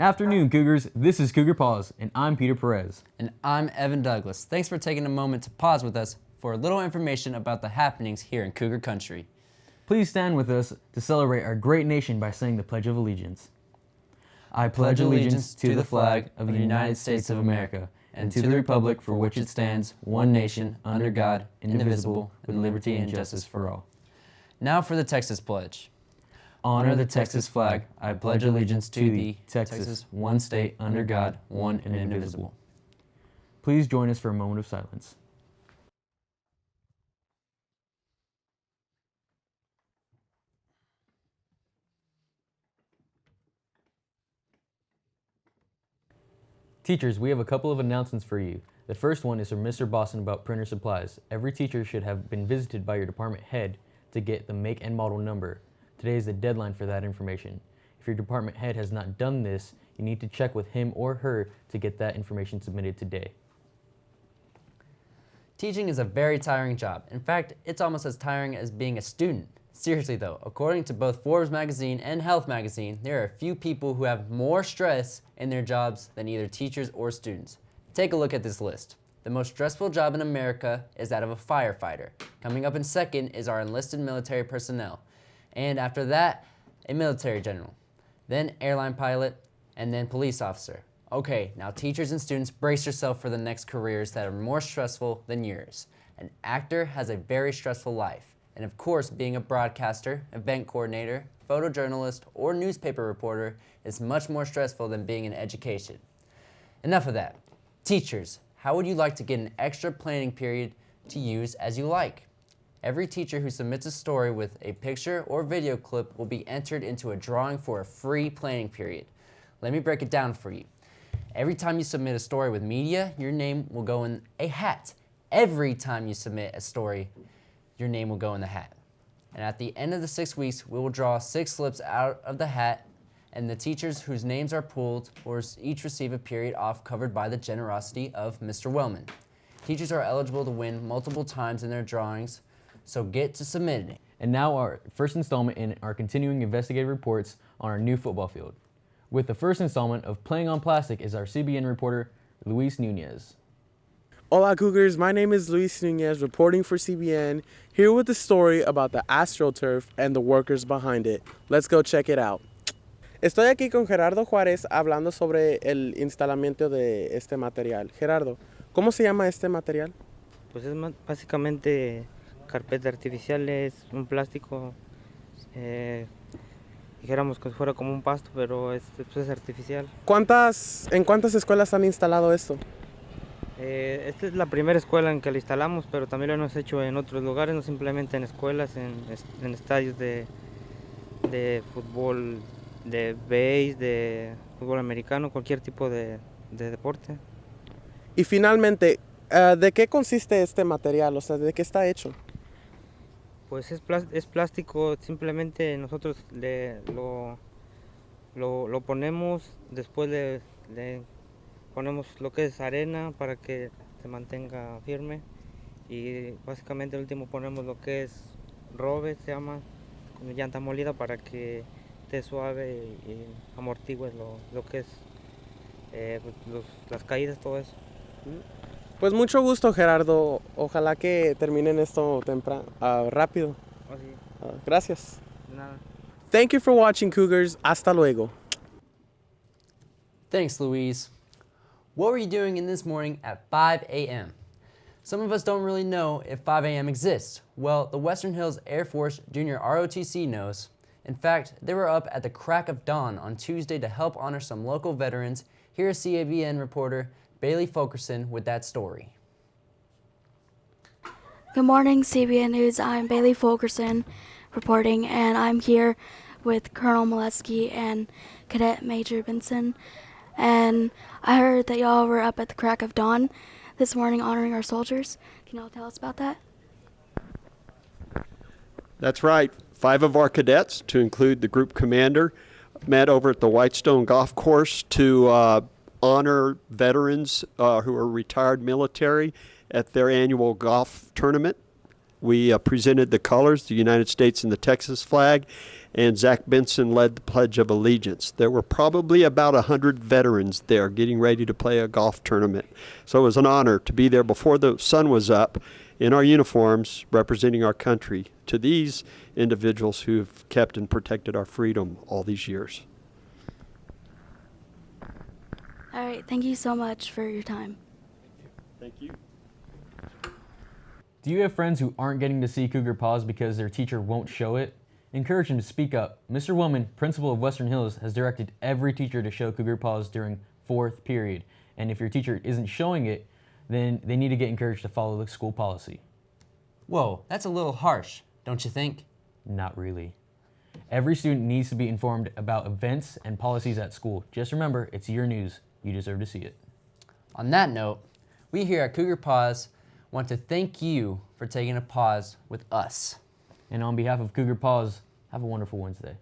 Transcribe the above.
Afternoon, Cougars. This is Cougar Pause, and I'm Peter Perez. And I'm Evan Douglas. Thanks for taking a moment to pause with us for a little information about the happenings here in Cougar Country. Please stand with us to celebrate our great nation by saying the Pledge of Allegiance. I pledge allegiance to the flag of the United States of America and to the republic for which it stands, one nation, under God, indivisible, with liberty and justice for all. Now for the Texas Pledge. Honor the Texas flag. I pledge allegiance to thee, Texas, one state, under God, one and indivisible. Please join us for a moment of silence. Teachers, we have a couple of announcements for you. The first one is from Mr. Boston about printer supplies. Every teacher should have been visited by your department head to get the make and model number. Today is the deadline for that information. If your department head has not done this, you need to check with him or her to get that information submitted today. Teaching is a very tiring job. In fact, it's almost as tiring as being a student. Seriously though, according to both Forbes magazine and Health magazine, there are a few people who have more stress in their jobs than either teachers or students. Take a look at this list. The most stressful job in America is that of a firefighter. Coming up in second is our enlisted military personnel. And after that, a military general. Then airline pilot, and then police officer. Okay, now teachers and students, brace yourself for the next careers that are more stressful than yours. An actor has a very stressful life. And of course, being a broadcaster, event coordinator, photojournalist, or newspaper reporter is much more stressful than being in education. Enough of that. Teachers, how would you like to get an extra planning period to use as you like? Every teacher who submits a story with a picture or video clip will be entered into a drawing for a free planning period. Let me break it down for you. Every time you submit a story with media, your name will go in a hat. Every time you submit a story, your name will go in the hat. And at the end of the 6 weeks, we will draw 6 slips out of the hat, and the teachers whose names are pulled will each receive a period off covered by the generosity of Mr. Wellman. Teachers are eligible to win multiple times in their drawings, so get to submitting. And now our first installment in our continuing investigative reports on our new football field. With the first installment of Playing on Plastic is our CBN reporter, Luis Nunez. Hola Cougars, my name is Luis Nunez reporting for CBN, here with the story about the AstroTurf and the workers behind it. Let's go check it out. Estoy aquí con Gerardo Juárez hablando sobre el instalamiento de este material. Gerardo, ¿cómo se llama este material? Pues es básicamente carpeta artificial, es un plástico, dijéramos que fuera como un pasto, pero es artificial. ¿En cuántas escuelas han instalado esto? Esta es la primera escuela en que lo instalamos, pero también lo hemos hecho en otros lugares, no simplemente en escuelas, en estadios de fútbol, de base, de fútbol americano, cualquier tipo de deporte. Y finalmente, ¿de qué consiste este material? O sea, ¿de qué está hecho? Pues es plástico, simplemente nosotros lo ponemos, después le ponemos lo que es arena para que se mantenga firme, y básicamente al último ponemos lo que es robe, se llama, con llanta molida para que esté suave y amortigue lo que es las caídas, todo eso. Pues mucho gusto, Gerardo. Ojalá que terminen esto rápido. Gracias. Nada. Thank you for watching, Cougars. Hasta luego. Thanks, Louise. What were you doing in this morning at 5 a.m.? Some of us don't really know if 5 a.m. exists. Well, the Western Hills Air Force Junior ROTC knows. In fact, they were up at the crack of dawn on Tuesday to help honor some local veterans. Here's CABN reporter Bailey Fulkerson with that story. Good morning, CBN News. I'm Bailey Fulkerson reporting, and I'm here with Colonel Molesky and Cadet Major Benson. And I heard that y'all were up at the crack of dawn this morning honoring our soldiers. Can y'all tell us about that? That's right. 5 of our cadets, to include the group commander, met over at the Whitestone Golf Course to honor veterans who are retired military at their annual golf tournament. We presented the colors, the United States and the Texas flag, and Zach Benson led the Pledge of Allegiance. There were probably about 100 veterans there getting ready to play a golf tournament. So it was an honor to be there before the sun was up in our uniforms representing our country to these individuals who've kept and protected our freedom all these years. All right, thank you so much for your time. Thank you. Do you have friends who aren't getting to see Cougar Paws because their teacher won't show it? Encourage them to speak up. Mr. Willman, principal of Western Hills, has directed every teacher to show Cougar Paws during 4th period. And if your teacher isn't showing it, then they need to get encouraged to follow the school policy. Whoa, that's a little harsh, don't you think? Not really. Every student needs to be informed about events and policies at school. Just remember, it's your news. You deserve to see it. On that note, we here at Cougar Paws want to thank you for taking a pause with us. And on behalf of Cougar Paws, have a wonderful Wednesday.